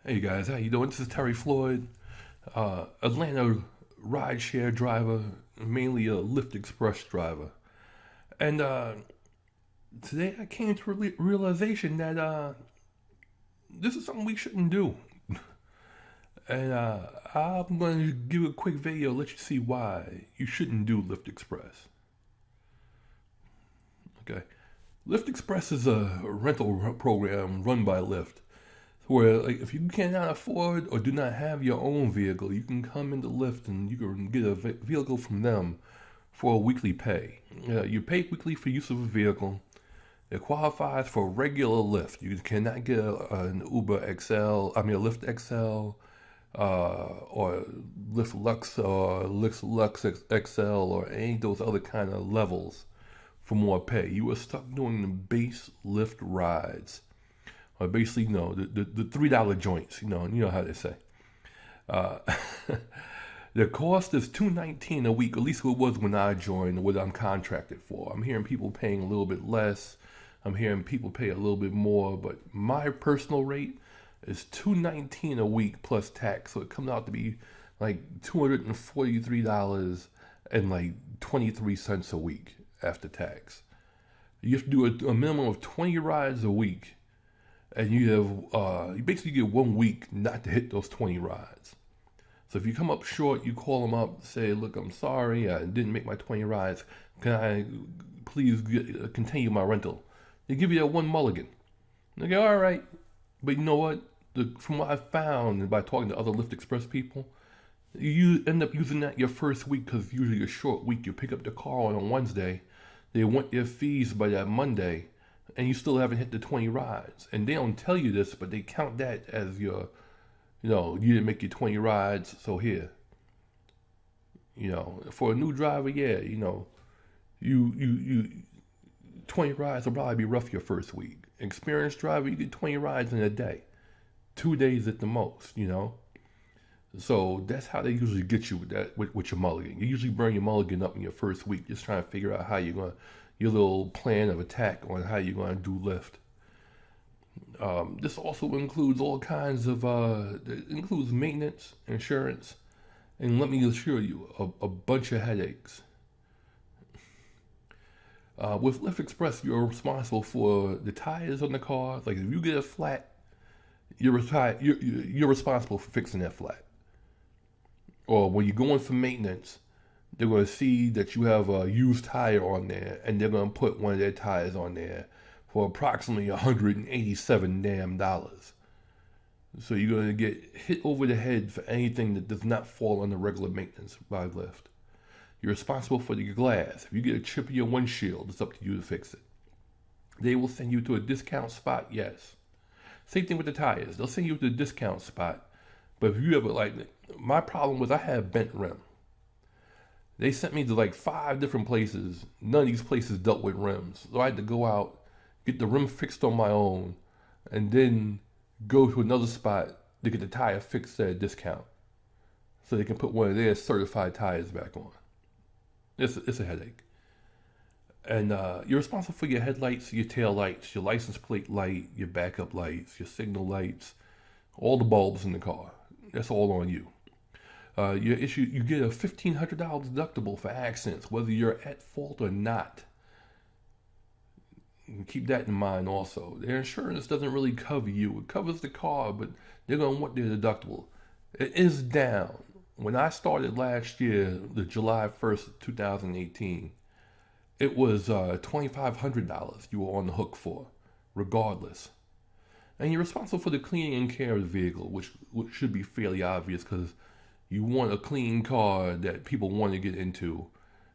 Hey guys, how you doing? This is Terry Floyd, Atlanta rideshare driver, mainly a Lyft Express driver. And today I came to realization that this is something we shouldn't do. And I'm going to give a quick video, let you see why you shouldn't do Lyft Express. Okay, Lyft Express is a rental program run by Lyft, where like if you cannot afford or do not have your own vehicle, you can come into Lyft and you can get a vehicle from them for a weekly pay. You pay weekly for use of a vehicle. It qualifies for regular Lyft. You cannot get an Uber XL, I mean a Lyft XL, or Lyft Lux or Lyft Lux XL or any of those other kind of levels for more pay. You are stuck doing the base Lyft rides, or basically, the $3 joints. You know how they say. Uh, the cost is $219 a week. At least it was when I joined. What I'm contracted for. I'm hearing people paying a little bit less. I'm hearing people pay a little bit more. But my personal rate is $219 a week plus tax. So it comes out to be like $243 and like 23 cents a week after tax. You have to do a minimum of 20 rides a week, and you basically get 1 week not to hit those 20 rides. So if you come up short, you call them up, say, "Look, I'm sorry, I didn't make my 20 rides. Can I please continue my rental?" They give you that one mulligan. They go, "All right," but you know what? From what I found, and by talking to other Lyft Express people, you end up using that your first week because it's usually a short week. You pick up the car on a Wednesday, they want their fees by that Monday, and you still haven't hit the 20 rides. And they don't tell you this, but they count that as you didn't make your 20 rides, so here. For a new driver, yeah, you 20 rides will probably be rough your first week. Experienced driver, you get 20 rides in a day, 2 days at the most. So that's how they usually get you with that, with your mulligan. You usually burn your mulligan up in your first week, just trying to figure out how you're going, your little plan of attack on how you're going to do Lyft. This also includes all kinds of, it includes maintenance, insurance, and let me assure you, a bunch of headaches. With Lyft Express, you're responsible for the tires on the car. Like if you get a flat, you're responsible for fixing that flat. Or when you're going for maintenance, they're going to see that you have a used tire on there, and they're going to put one of their tires on there for approximately $187 damn dollars. So you're going to get hit over the head for anything that does not fall under regular maintenance by Lyft. You're responsible for the glass. If you get a chip in your windshield, it's up to you to fix it. They will send you to a discount spot, yes. Same thing with the tires. They'll send you to a discount spot. But if you ever, like, my problem was I had bent rim. They sent me to like 5 different places. None of these places dealt with rims. So I had to go out, get the rim fixed on my own, and then go to another spot to get the tire fixed at a discount. So they can put one of their certified tires back on. It's a headache. And you're responsible for your headlights, your tail lights, your license plate light, your backup lights, your signal lights, all the bulbs in the car. That's all on you. You get a $1,500 deductible for accidents, whether you're at fault or not. Keep that in mind also. Their insurance doesn't really cover you. It covers the car, but they're going to want their deductible. It is down. When I started last year, the July 1st, 2018, it was $2,500 you were on the hook for, regardless. And you're responsible for the cleaning and care of the vehicle, which should be fairly obvious because you want a clean car that people want to get into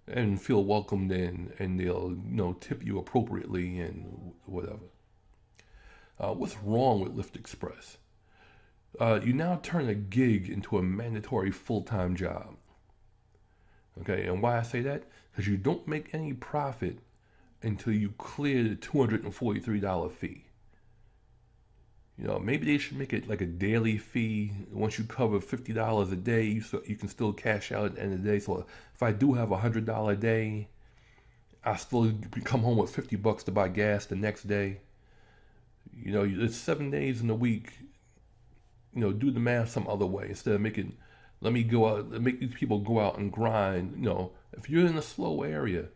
and feel welcomed in, and they'll tip you appropriately and whatever. What's wrong with Lyft Express? You now turn a gig into a mandatory full-time job. Okay, and why I say that? Because you don't make any profit until you clear the $243 fee. Maybe they should make it like a daily fee. Once you cover $50 a day, you can still cash out at the end of the day. So if I do have $100 a day, I still come home with $50 to buy gas the next day. It's 7 days in a week. do the math some other way instead of let me go out, make these people go out and grind. If you're in a slow area,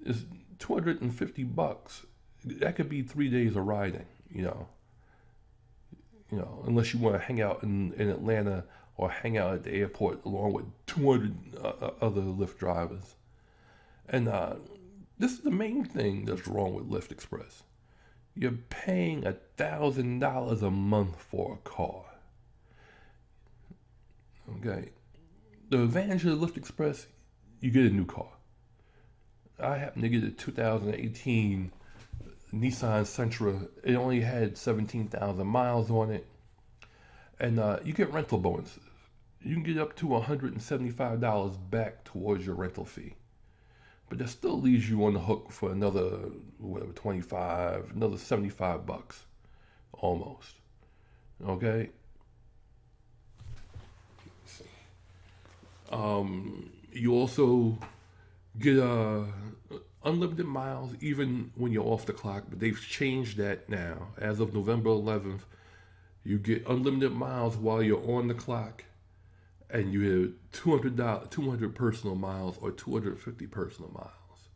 it's $250. That could be 3 days of riding. Unless you want to hang out in Atlanta or hang out at the airport along with 200 other Lyft drivers. And this is the main thing that's wrong with Lyft Express. You're paying $1,000 a month for a car. Okay. The advantage of Lyft Express, you get a new car. I happen to get a 2018 Nissan Sentra. It only had 17,000 miles on it. And you get rental bonuses. You can get up to $175 back towards your rental fee. But that still leaves you on the hook for another, another $75 almost. Okay? Let's see. You also get unlimited miles even when you're off the clock, but they've changed that now. As of November 11th, you get unlimited miles while you're on the clock, and you have 200 personal miles or 250 personal miles.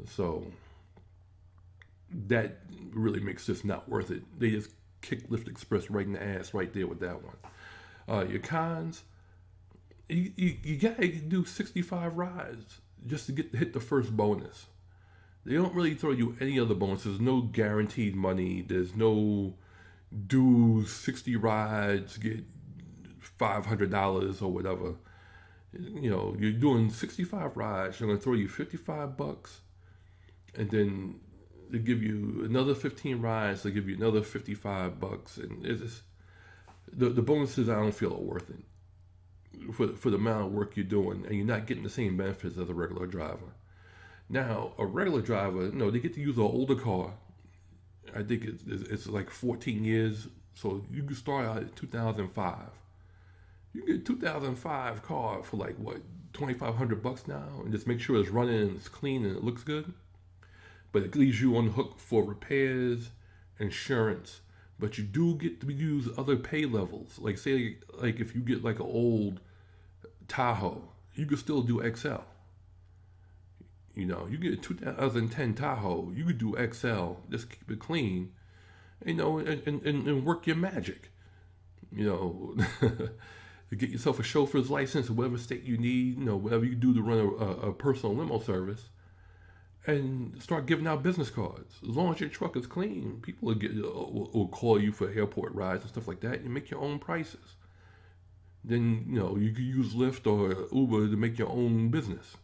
So that really makes this not worth it. They just kick Lyft Express right in the ass right there with that one. Your cons, you gotta do 65 rides just to hit the first bonus. They don't really throw you any other bonuses. No guaranteed money. There's no do 60 rides, get $500 or whatever. You're doing 65 rides. They're gonna throw you $55, and then they give you another 15 rides. They give you another $55, and it's just, the bonuses I don't feel are worth it for the amount of work you're doing, and you're not getting the same benefits as a regular driver. Now, a regular driver, they get to use an older car. I think it's like 14 years, so you can start out at 2005. You can get a 2005 car for like what, $2,500 now, and just make sure it's running and it's clean and it looks good. But it leaves you on the hook for repairs, insurance. But you do get to use other pay levels. Like say, like if you get like an old Tahoe, you can still do XL. You get a 2010 Tahoe, you could do XL, just keep it clean, and work your magic. Get yourself a chauffeur's license in whatever state you need, whatever you do to run a personal limo service, and start giving out business cards. As long as your truck is clean, people will call you for airport rides and stuff like that, and make your own prices. Then, you can use Lyft or Uber to make your own business.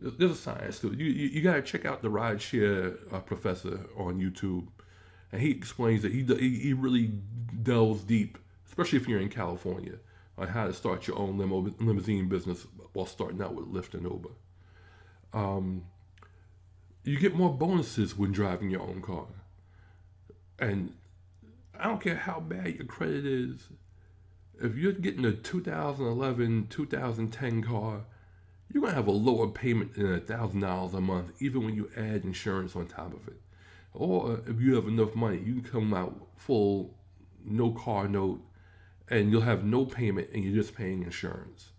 There's a science to it. You got to check out the rideshare professor on YouTube, and he explains that he really delves deep, especially if you're in California, on how to start your own limousine business while starting out with Lyft and Uber. You get more bonuses when driving your own car, and I don't care how bad your credit is. If you're getting a 2011, 2010 car, you're going to have a lower payment than $1,000 a month, even when you add insurance on top of it. Or if you have enough money, you can come out full, no car note, and you'll have no payment, and you're just paying insurance.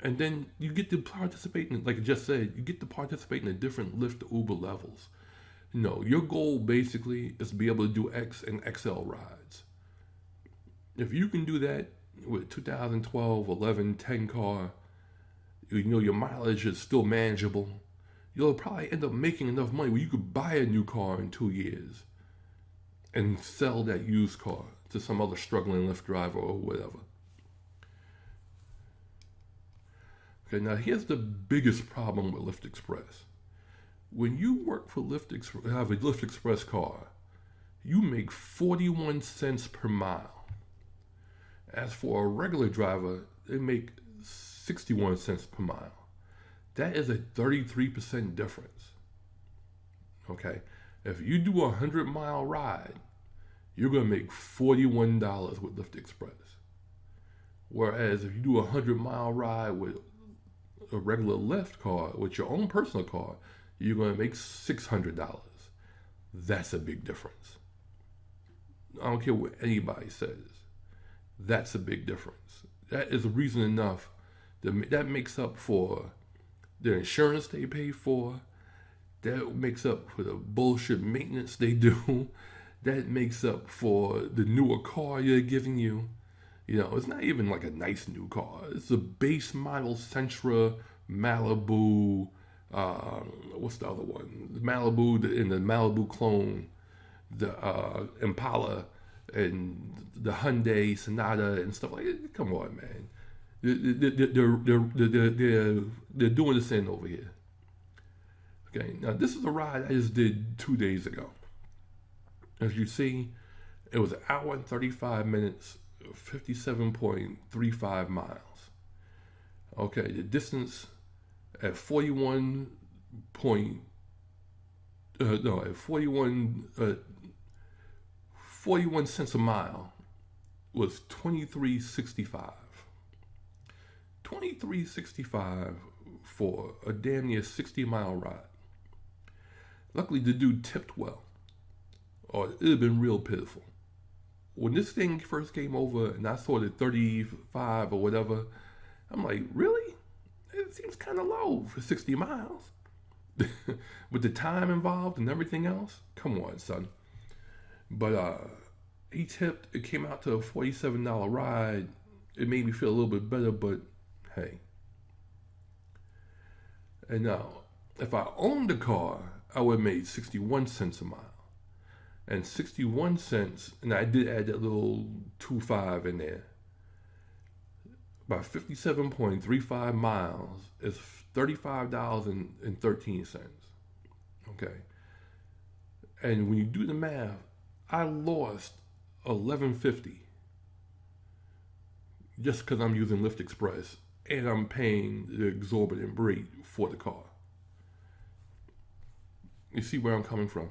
And then you get to participate in, like I just said, you get to participate in the different Lyft Uber levels. Your goal basically is to be able to do X and XL rides. If you can do that with 2012, 11, 10 car, your mileage is still manageable, you'll probably end up making enough money where you could buy a new car in 2 years and sell that used car to some other struggling Lyft driver or whatever. Okay, now here's the biggest problem with Lyft Express. When you work for have a Lyft Express car, you make 41 cents per mile. As for a regular driver, they make 61 cents per mile. That is a 33% difference. Okay, if you do a 100-mile ride, you're going to make $41 with Lyft Express. Whereas if you do a 100-mile ride with a regular Lyft car, with your own personal car, you're going to make $600. That's a big difference. don't care what anybody says. That's a big difference. That is a reason enough that makes up for the insurance they pay for. That makes up for the bullshit maintenance they do. That makes up for the newer car you're giving you. You know, it's not even like a nice new car. It's a base model Sentra, Malibu, what's the other one? The Malibu and the Malibu clone, the Impala, and the Hyundai Sonata and stuff like that. Come on, man. They're doing this thing over here. Okay, now this is a ride I just did 2 days ago. As you see, it was an hour and 35 minutes, 57.35 miles. Okay, the distance at 41 cents a mile was $23.65. $23.65 for a damn near 60-mile ride. Luckily, the dude tipped well, or it would have been real pitiful. When this thing first came over and I saw the 35 or whatever, I'm like, really? It seems kind of low for 60 miles. With the time involved and everything else? Come on, son. But he tipped. It came out to a $47 ride. It made me feel a little bit better, but hey. And now, if I owned the car, I would have made 61 cents a mile. And 61 cents, and I did add that little 2.5 in there. About 57.35 miles is $35.13. Okay. And when you do the math, I lost $11.50 just because I'm using Lyft Express and I'm paying the exorbitant rate for the car. You see where I'm coming from?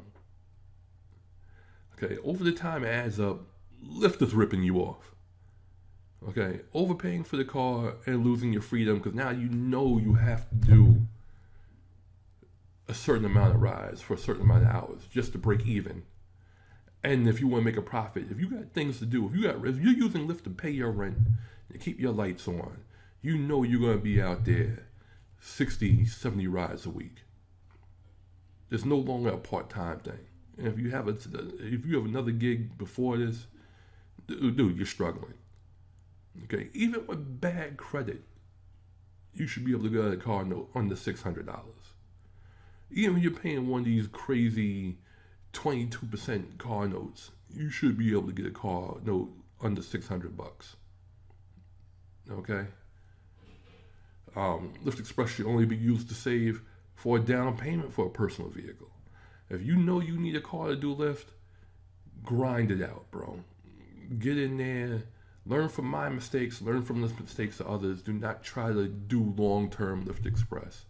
Okay, over the time it adds up, Lyft is ripping you off. Okay, overpaying for the car and losing your freedom because now you know you have to do a certain amount of rides for a certain amount of hours just to break even. And if you want to make a profit, if you got things to do, if you're using Lyft to pay your rent and keep your lights on, you know you're going to be out there 60, 70 rides a week. It's no longer a part-time thing. And if you have another gig before this, dude, you're struggling. Okay, even with bad credit, you should be able to get a car note under $600. Even when you're paying one of these crazy 22% car notes, you should be able to get a car note under $600. Okay, Lyft Express should only be used to save for a down payment for a personal vehicle. If you know you need a car to do Lyft, grind it out, bro. Get in there. Learn from my mistakes. Learn from the mistakes of others. Do not try to do long-term Lyft Express.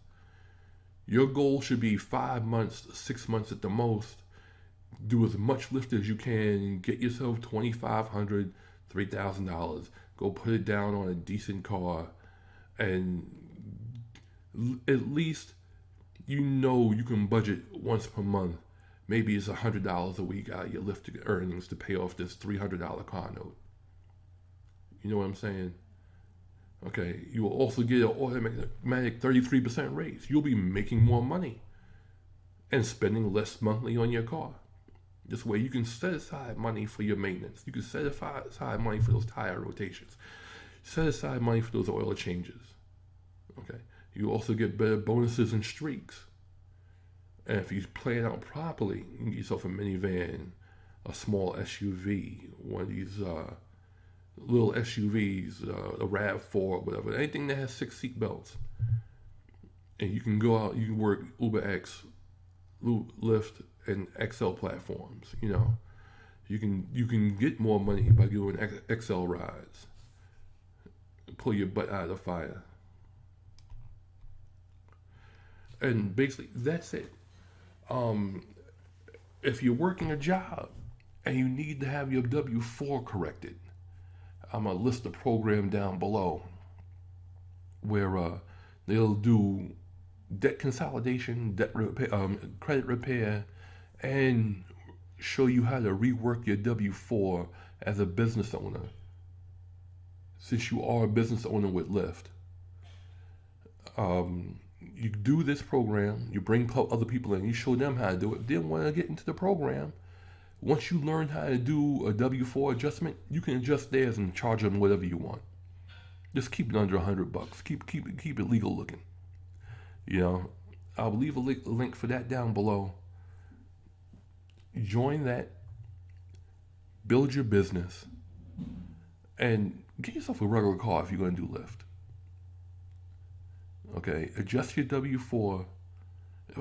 Your goal should be 5 months, 6 months at the most. Do as much Lyft as you can. Get yourself $2,500, $3,000. Go put it down on a decent car. And at least you know you can budget once per month. Maybe it's $100 a week out of your Lyft earnings to pay off this $300 car note. You know what I'm saying? Okay, you will also get an automatic 33% raise. You'll be making more money and spending less monthly on your car. This way you can set aside money for your maintenance. You can set aside money for those tire rotations. Set aside money for those oil changes. Okay, you also get better bonuses and streaks. And if you plan out properly, you can get yourself a minivan, a small SUV, one of these little SUVs, a RAV4, whatever, anything that has 6 seat belts. And you can go out, you can work UberX, Lyft, and XL platforms. You know, you can get more money by doing XL rides. Pull your butt out of the fire. And basically, that's it. If you're working a job and you need to have your W-4 corrected, I'm going to list the program down below where they'll do debt consolidation, debt repair, credit repair, and show you how to rework your W-4 as a business owner, since you are a business owner with Lyft. You do this program, you bring other people in, you show them how to do it. Then when they get into the program, once you learn how to do a W-4 adjustment, you can adjust theirs and charge them whatever you want. Just keep it under $100. Keep it legal looking. You know, I'll leave a link for that down below. Join that, build your business, and get yourself a regular car if you're going to do Lyft. Okay, adjust your W-4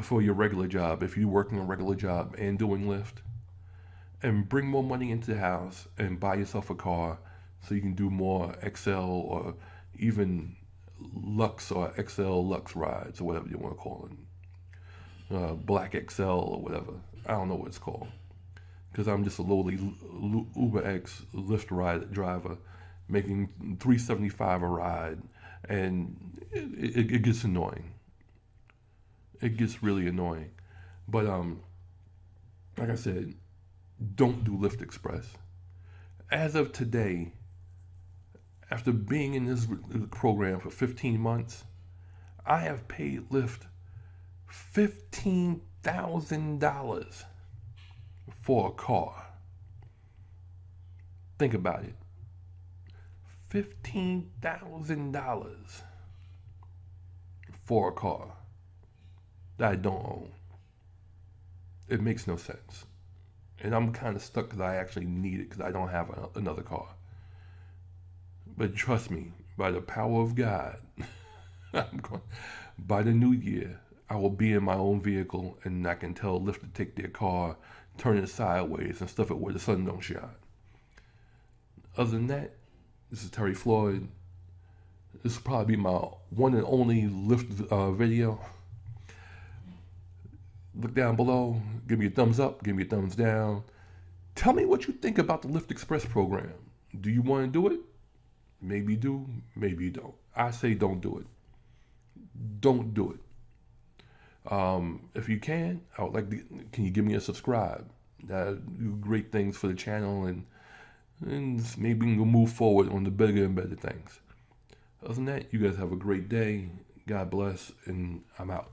for your regular job if you're working a regular job and doing Lyft, and bring more money into the house and buy yourself a car so you can do more XL or even Lux or XL Lux rides or whatever you want to call it. Black XL or whatever. I don't know what it's called, because I'm just a lowly Uber X Lyft ride driver making $375 a ride, and it gets annoying. It gets really annoying. But like I said, don't do Lyft Express. As of today, after being in this program for 15 months, I have paid Lyft $15,000 for a car. Think about it. $15,000 for a car that I don't own. It makes no sense. And I'm kind of stuck because I actually need it because I don't have another car. But trust me, by the power of God, by the new year, I will be in my own vehicle and I can tell Lyft to take their car, turn it sideways, and stuff it where the sun don't shine. Other than that, this is Terry Floyd. This will probably be my one and only Lyft video. Look down below, give me a thumbs up, give me a thumbs down. Tell me what you think about the Lyft Express program. Do you want to do it? Maybe do, maybe you don't. I say don't do it. Don't do it. If you can, I would like to, can you give me a subscribe? Do great things for the channel, and maybe we can move forward on the bigger and better things. Other than that, you guys have a great day. God bless, and I'm out.